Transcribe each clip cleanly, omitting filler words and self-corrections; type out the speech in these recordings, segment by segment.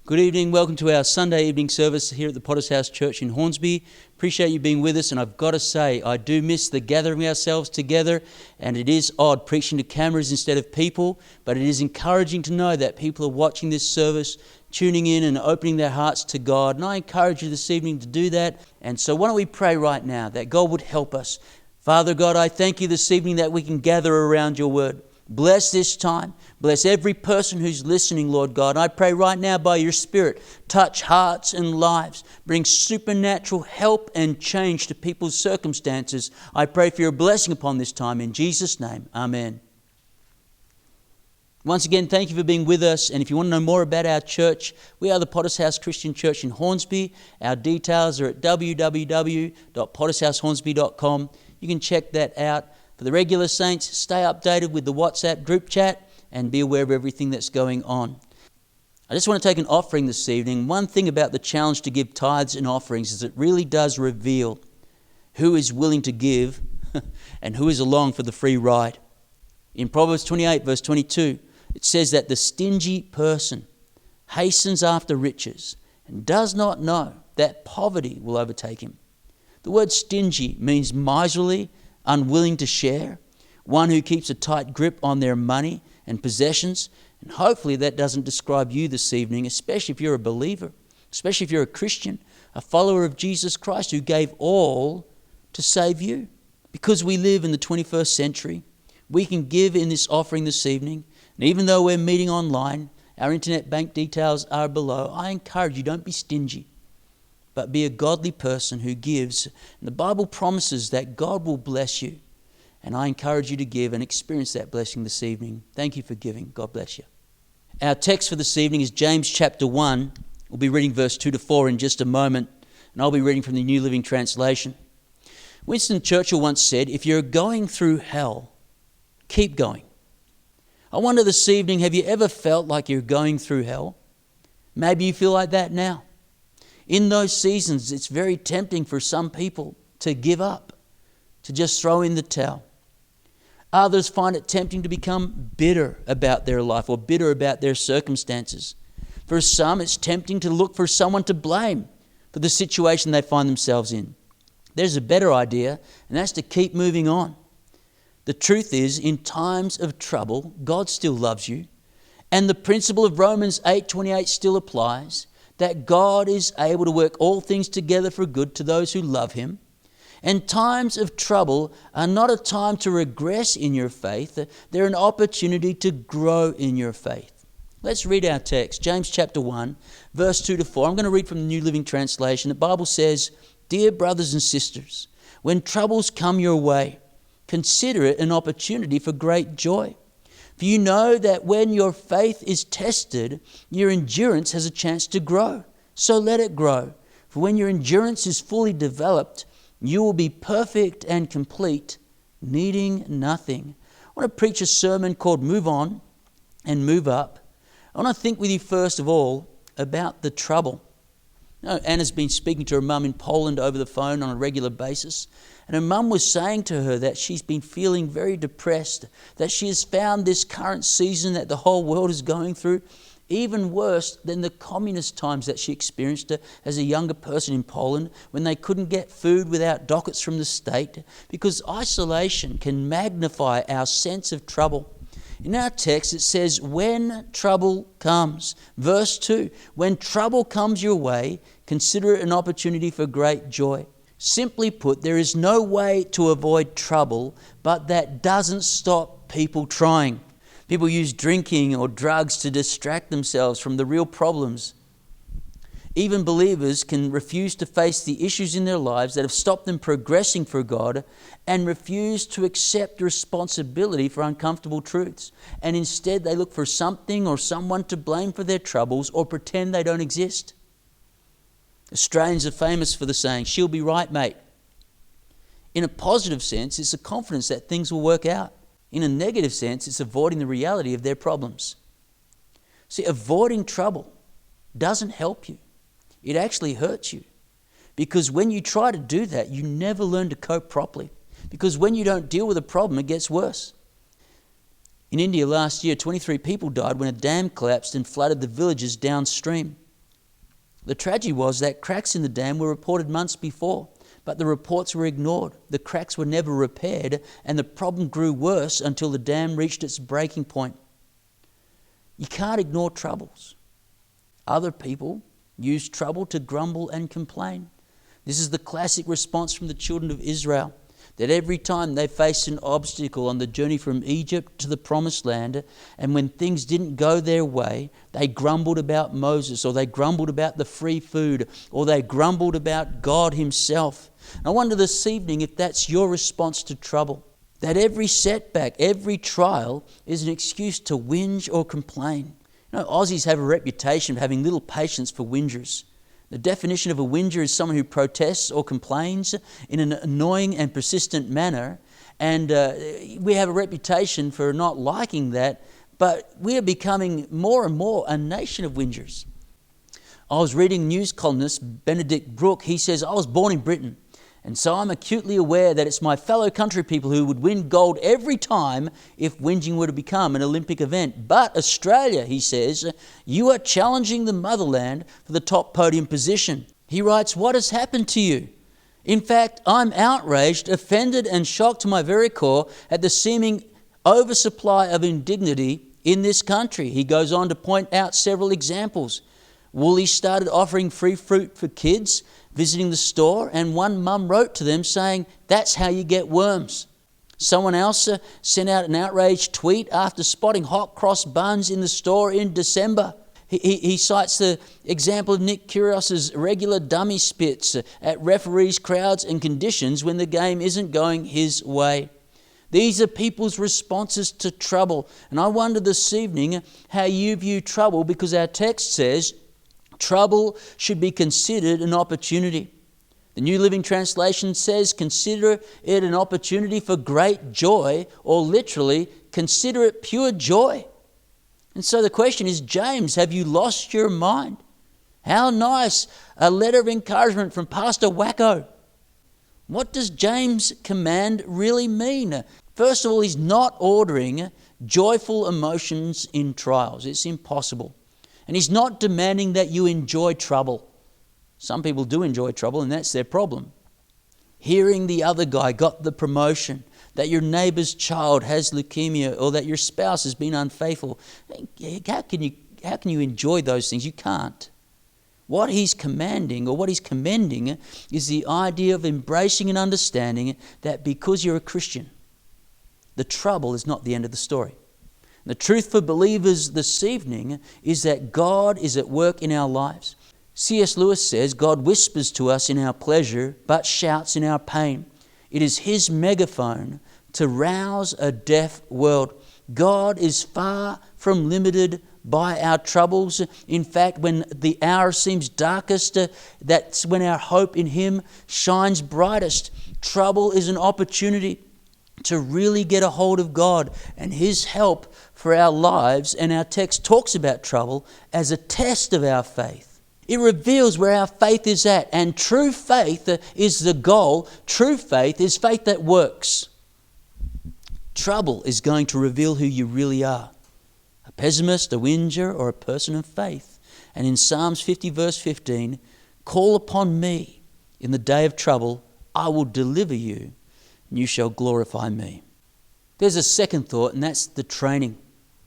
Good evening. Welcome to our Sunday evening service here at the Potter's House Church in Hornsby. Appreciate you being with us, and I've got to say, I do miss the gathering ourselves together, and it is odd preaching to cameras instead of people, but it is encouraging to know that people are watching this service, tuning in and opening their hearts to God, and I encourage you this evening to do that. And so why don't we pray right now that God would help us. Father God, I thank you this evening that we can gather around your word. Bless this time. Bless every person who's listening, Lord God. I pray right now by your Spirit, touch hearts and lives. Bring supernatural help and change to people's circumstances. I pray for your blessing upon this time. In Jesus' name, amen. Once again, thank you for being with us. And if you want to know more about our church, we are the Potter's House Christian Church in Hornsby. Our details are at www.pottershousehornsby.com. You can check that out. For the regular saints, stay updated with the WhatsApp group chat and be aware of everything that's going on. I just want to take an offering this evening. One thing about the challenge to give tithes and offerings is it really does reveal who is willing to give and who is along for the free ride. In Proverbs 28 verse 22, it says that the stingy person hastens after riches and does not know that poverty will overtake him. The word stingy means miserly, unwilling to share, one who keeps a tight grip on their money and possessions. And hopefully that doesn't describe you this evening, especially if you're a believer, especially if you're a Christian, a follower of Jesus Christ who gave all to save you. Because we live in the 21st century, we can give in this offering this evening. And even though we're meeting online, our internet bank details are below. I encourage you, don't be stingy, but be a godly person who gives. And the Bible promises that God will bless you. And I encourage you to give and experience that blessing this evening. Thank you for giving. God bless you. Our text for this evening is James chapter 1. We'll be reading verse 2 to 4 in just a moment. And I'll be reading from the New Living Translation. Winston Churchill once said, if you're going through hell, keep going. I wonder this evening, have you ever felt like you're going through hell? Maybe you feel like that now. In those seasons, it's very tempting for some people to give up, to just throw in the towel. Others find it tempting to become bitter about their life or bitter about their circumstances. For some, it's tempting to look for someone to blame for the situation they find themselves in. There's a better idea, and that's to keep moving on. The truth is, in times of trouble, God still loves you. And the principle of Romans 8:28 still applies, that God is able to work all things together for good to those who love Him. And times of trouble are not a time to regress in your faith. They're an opportunity to grow in your faith. Let's read our text, James chapter 1, verse 2 to 4. I'm going to read from the New Living Translation. The Bible says, Dear brothers and sisters, when troubles come your way, consider it an opportunity for great joy. For you know that when your faith is tested, your endurance has a chance to grow. So let it grow. For when your endurance is fully developed, you will be perfect and complete, needing nothing. I want to preach a sermon called Move On and Move Up. I want to think with you first of all about the trouble. Anna's been speaking to her mum in Poland over the phone on a regular basis. And her mum was saying to her that she's been feeling very depressed, that she has found this current season that the whole world is going through even worse than the communist times that she experienced as a younger person in Poland, when they couldn't get food without dockets from the state, because isolation can magnify our sense of trouble. In our text, it says, when trouble comes. Verse 2, when trouble comes your way, consider it an opportunity for great joy. Simply put, there is no way to avoid trouble, but that doesn't stop people trying. People use drinking or drugs to distract themselves from the real problems. Even believers can refuse to face the issues in their lives that have stopped them progressing for God, and refuse to accept responsibility for uncomfortable truths. And instead they look for something or someone to blame for their troubles, or pretend they don't exist. Australians are famous for the saying, she'll be right, mate. In a positive sense, it's a confidence that things will work out. In a negative sense, it's avoiding the reality of their problems. See, avoiding trouble doesn't help you. It actually hurts you. Because when you try to do that, you never learn to cope properly. Because when you don't deal with a problem, it gets worse. In India last year, 23 people died when a dam collapsed and flooded the villages downstream. The tragedy was that cracks in the dam were reported months before, but the reports were ignored. The cracks were never repaired, and the problem grew worse until the dam reached its breaking point. You can't ignore troubles. Other people use trouble to grumble and complain. This is the classic response from the children of Israel, that every time they faced an obstacle on the journey from Egypt to the Promised Land, and when things didn't go their way, they grumbled about Moses, or they grumbled about the free food, or they grumbled about God himself. And I wonder this evening if that's your response to trouble, that every setback, every trial is an excuse to whinge or complain. You know, Aussies have a reputation of having little patience for whingers. The definition of a whinger is someone who protests or complains in an annoying and persistent manner. And we have a reputation for not liking that, but we are becoming more and more a nation of whingers. I was reading news columnist Benedict Brooke. He says, I was born in Britain, and so I'm acutely aware that it's my fellow country people who would win gold every time if whinging were to become an Olympic event. But Australia, he says, you are challenging the motherland for the top podium position. He writes, what has happened to you? In fact, I'm outraged, offended and shocked to my very core at the seeming oversupply of indignity in this country. He goes on to point out several examples. Woolies started offering free fruit for kids visiting the store, and one mum wrote to them saying, that's how you get worms. Someone else sent out an outraged tweet after spotting hot cross buns in the store in December. He cites the example of Nick Kyrgios's regular dummy spits at referees, crowds and conditions when the game isn't going his way. These are people's responses to trouble. And I wonder this evening how you view trouble, because our text says trouble should be considered an opportunity. The New Living Translation says, consider it an opportunity for great joy, or literally, consider it pure joy. And so the question is, James, have you lost your mind? How nice a letter of encouragement from Pastor Wacko. What does James' command really mean? First of all, he's not ordering joyful emotions in trials. It's impossible. And he's not demanding that you enjoy trouble. Some people do enjoy trouble, and that's their problem. Hearing the other guy got the promotion, that your neighbour's child has leukemia, or that your spouse has been unfaithful. How can you enjoy those things? You can't. What he's commanding, or what he's commending, is the idea of embracing and understanding that because you're a Christian, the trouble is not the end of the story. The truth for believers this evening is that God is at work in our lives. C.S. Lewis says, God whispers to us in our pleasure, but shouts in our pain. It is his megaphone to rouse a deaf world. God is far from limited by our troubles. In fact, when the hour seems darkest, that's when our hope in him shines brightest. Trouble is an opportunity to really get a hold of God and his help for our lives. And our text talks about trouble as a test of our faith. It reveals where our faith is at. And true faith is the goal. True faith is faith that works. Trouble is going to reveal who you really are. A pessimist, a whinger, or a person of faith. And in Psalms 50 verse 15, call upon me in the day of trouble, I will deliver you, and you shall glorify me. There's a second thought, and that's the training.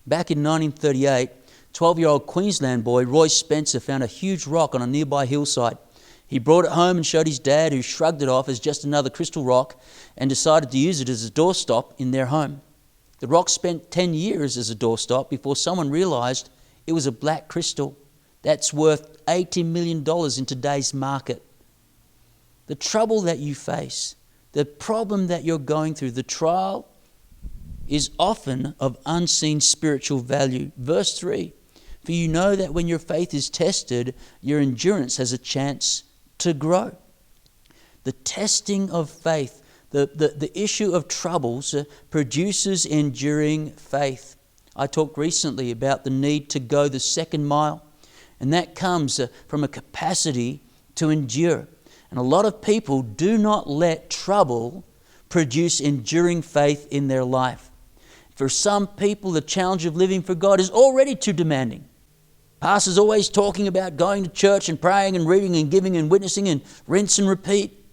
Back in 1938, 12-year-old Queensland boy Roy Spencer found a huge rock on a nearby hillside. He brought it home and showed his dad, who shrugged it off as just another crystal rock and decided to use it as a doorstop in their home. The rock spent 10 years as a doorstop before someone realised it was a black crystal that's worth $80 million in today's market. The trouble that you face, the problem that you're going through, the trial is often of unseen spiritual value. Verse 3, for you know that when your faith is tested, your endurance has a chance to grow. The testing of faith, the issue of troubles produces enduring faith. I talked recently about the need to go the second mile, and that comes from a capacity to endure. And a lot of people do not let trouble produce enduring faith in their life. For some people, the challenge of living for God is already too demanding. Pastor's always talking about going to church and praying and reading and giving and witnessing and rinse and repeat.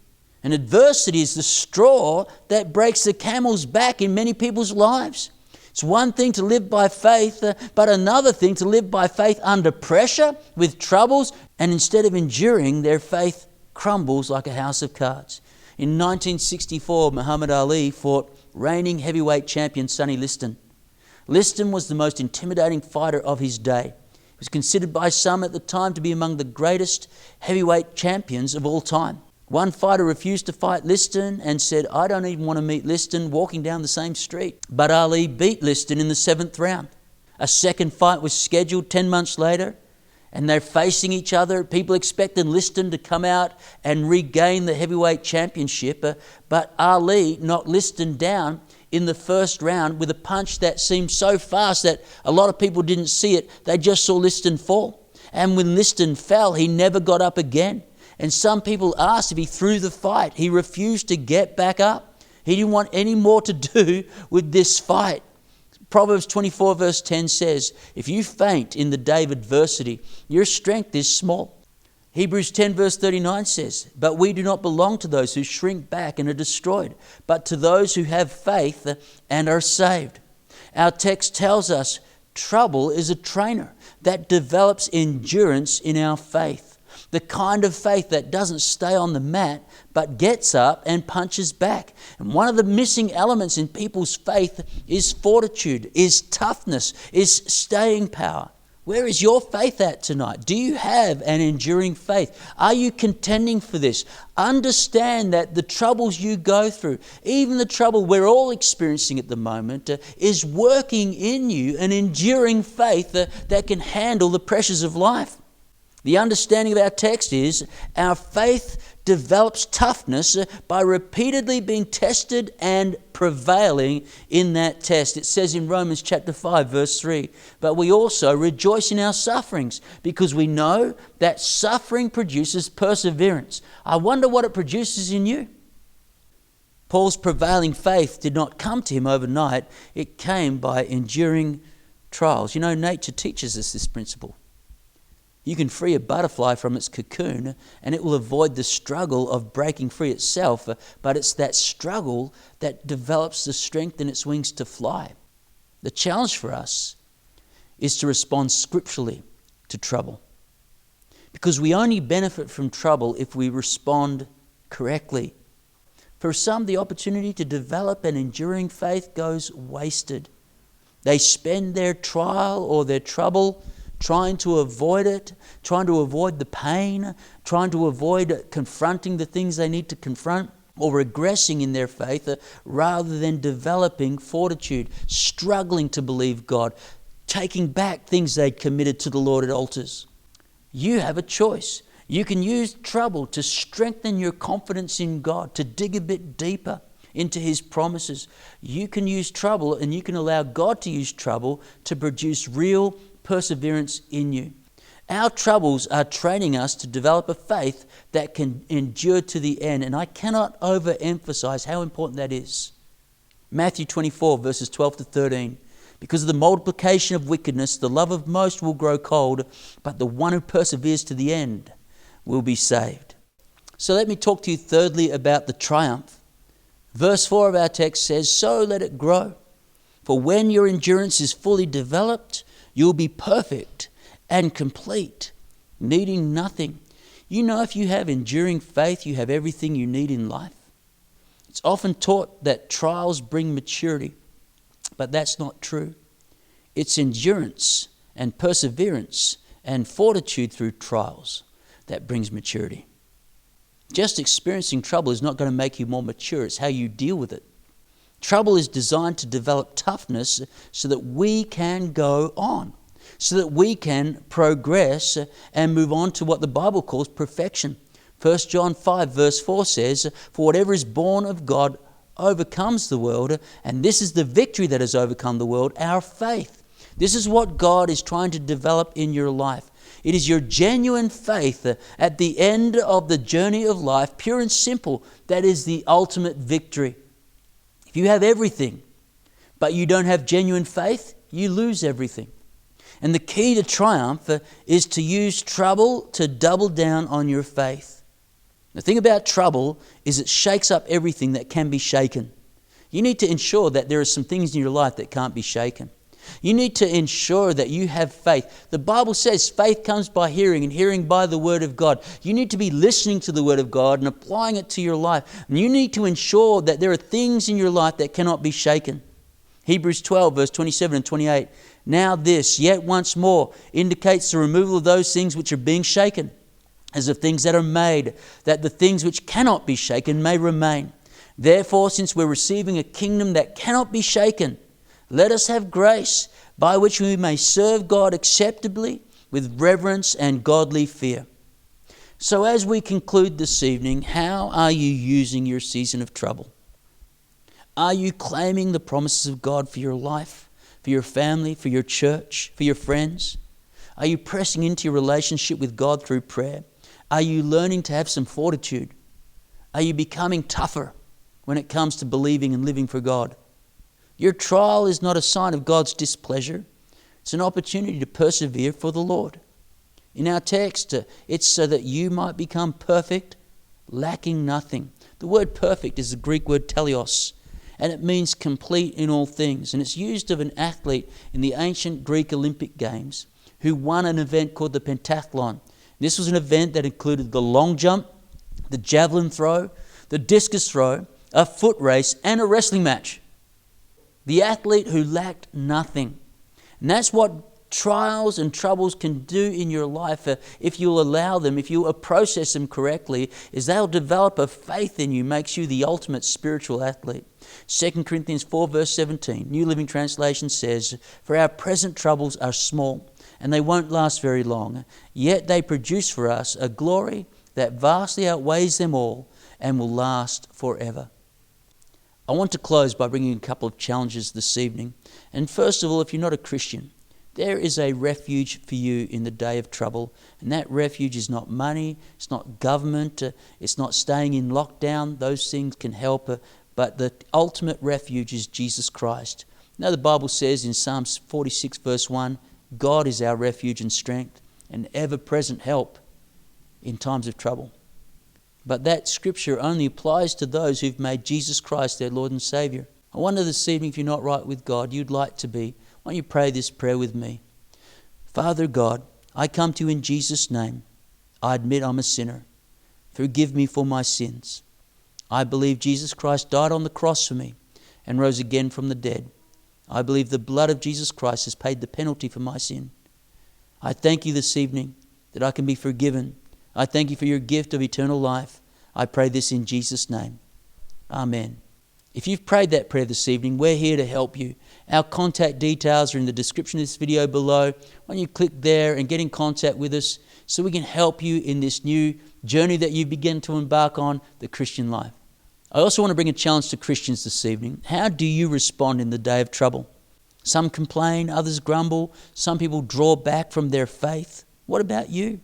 And adversity is the straw that breaks the camel's back in many people's lives. It's one thing to live by faith, but another thing to live by faith under pressure, with troubles, and instead of enduring, their faith crumbles like a house of cards. In 1964, Muhammad Ali fought reigning heavyweight champion Sonny Liston. Liston was the most intimidating fighter of his day. He was considered by some at the time to be among the greatest heavyweight champions of all time. One fighter refused to fight Liston and said, "I don't even want to meet Liston," walking down the same street. But Ali beat Liston in the 7th round. A second fight was scheduled 10 months later, and they're facing each other. People expected Liston to come out and regain the heavyweight championship, but Ali knocked Liston down in the first round with a punch that seemed so fast that a lot of people didn't see it. They just saw Liston fall. And when Liston fell, he never got up again. And some people asked if he threw the fight. He refused to get back up. He didn't want any more to do with this fight. Proverbs 24 verse 10 says, "If you faint in the day of adversity, your strength is small." Hebrews 10 verse 39 says, "But we do not belong to those who shrink back and are destroyed, but to those who have faith and are saved." Our text tells us trouble is a trainer that develops endurance in our faith. The kind of faith that doesn't stay on the mat, but gets up and punches back. And one of the missing elements in people's faith is fortitude, is toughness, is staying power. Where is your faith at tonight? Do you have an enduring faith? Are you contending for this? Understand that the troubles you go through, even the trouble we're all experiencing at the moment, is working in you an enduring faith that can handle the pressures of life. The understanding of our text is our faith develops toughness by repeatedly being tested and prevailing in that test. It says in Romans chapter 5 verse 3, "But we also rejoice in our sufferings because we know that suffering produces perseverance." I wonder what it produces in you. Paul's prevailing faith did not come to him overnight. It came by enduring trials. You know, nature teaches us this principle. You can free a butterfly from its cocoon and it will avoid the struggle of breaking free itself, but it's that struggle that develops the strength in its wings to fly. The challenge for us is to respond scripturally to trouble, because we only benefit from trouble if we respond correctly. For some, the opportunity to develop an enduring faith goes wasted. They spend their trial or their trouble trying to avoid it, trying to avoid the pain, trying to avoid confronting the things they need to confront, or regressing in their faith rather than developing fortitude, struggling to believe God, taking back things they'd committed to the Lord at altars. You have a choice. You can use trouble to strengthen your confidence in God, to dig a bit deeper into His promises. You can use trouble, and you can allow God to use trouble to produce real perseverance in you. Our troubles are training us to develop a faith that can endure to the end, and I cannot overemphasize how important that is. Matthew 24 verses 12 to 13. "Because of the multiplication of wickedness, the love of most will grow cold, but the one who perseveres to the end will be saved." So let me talk to you thirdly about the triumph. Verse 4 of our text says, "So let it grow. For when your endurance is fully developed, you'll be perfect and complete, needing nothing." You know, if you have enduring faith, you have everything you need in life. It's often taught that trials bring maturity, but that's not true. It's endurance and perseverance and fortitude through trials that brings maturity. Just experiencing trouble is not going to make you more mature. It's how you deal with it. Trouble is designed to develop toughness so that we can go on, so that we can progress and move on to what the Bible calls perfection. 1 John 5 verse 4 says, "For whatever is born of God overcomes the world, and this is the victory that has overcome the world, our faith." This is what God is trying to develop in your life. It is your genuine faith at the end of the journey of life, pure and simple, that is the ultimate victory. If you have everything, but you don't have genuine faith, you lose everything. And the key to triumph is to use trouble to double down on your faith. The thing about trouble is it shakes up everything that can be shaken. You need to ensure that there are some things in your life that can't be shaken. You need to ensure that you have faith. The Bible says faith comes by hearing, and hearing by the Word of God. You need to be listening to the Word of God and applying it to your life. And you need to ensure that there are things in your life that cannot be shaken. Hebrews 12, verse 27 and 28. Now this, yet once more, indicates the removal of those things which are being shaken, as of things that are made, that the things which cannot be shaken may remain. Therefore, since we're receiving a kingdom that cannot be shaken, let us have grace by which we may serve God acceptably with reverence and godly fear. So as we conclude this evening, how are you using your season of trouble? Are you claiming the promises of God for your life, for your family, for your church, for your friends? Are you pressing into your relationship with God through prayer? Are you learning to have some fortitude? Are you becoming tougher when it comes to believing and living for God? Your trial is not a sign of God's displeasure. It's an opportunity to persevere for the Lord. In our text, it's so that you might become perfect, lacking nothing. The word perfect is the Greek word teleos, and it means complete in all things. And it's used of an athlete in the ancient Greek Olympic Games who won an event called the pentathlon. This was an event that included the long jump, the javelin throw, the discus throw, a foot race, and a wrestling match. The athlete who lacked nothing. And that's what trials and troubles can do in your life if you'll allow them, if you process them correctly, is they'll develop a faith in you, makes you the ultimate spiritual athlete. 2 Corinthians 4 verse 17, New Living Translation says, "For our present troubles are small, and they won't last very long. Yet they produce for us a glory that vastly outweighs them all and will last forever." I want to close by bringing a couple of challenges this evening. And first of all, if you're not a Christian, there is a refuge for you in the day of trouble. And that refuge is not money, it's not government, it's not staying in lockdown. Those things can help, but the ultimate refuge is Jesus Christ. Now the Bible says in Psalms 46 verse 1, God is our refuge and strength, and ever-present help in times of trouble. But that scripture only applies to those who've made Jesus Christ their Lord and Saviour. I wonder this evening, if you're not right with God, you'd like to be. Why don't you pray this prayer with me? Father God, I come to you in Jesus' name. I admit I'm a sinner. Forgive me for my sins. I believe Jesus Christ died on the cross for me and rose again from the dead. I believe the blood of Jesus Christ has paid the penalty for my sin. I thank you this evening that I can be forgiven. I thank you for your gift of eternal life. I pray this in Jesus' name. Amen. If you've prayed that prayer this evening, we're here to help you. Our contact details are in the description of this video below. Why don't you click there and get in contact with us so we can help you in this new journey that you begin to embark on, the Christian life. I also want to bring a challenge to Christians this evening. How do you respond in the day of trouble? Some complain, others grumble. Some people draw back from their faith. What about you?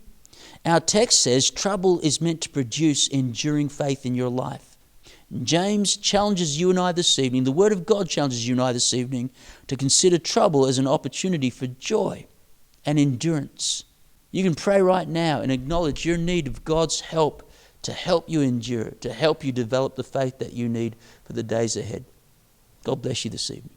Our text says trouble is meant to produce enduring faith in your life. James challenges you and I this evening, the Word of God challenges you and I this evening to consider trouble as an opportunity for joy and endurance. You can pray right now and acknowledge your need of God's help to help you endure, to help you develop the faith that you need for the days ahead. God bless you this evening.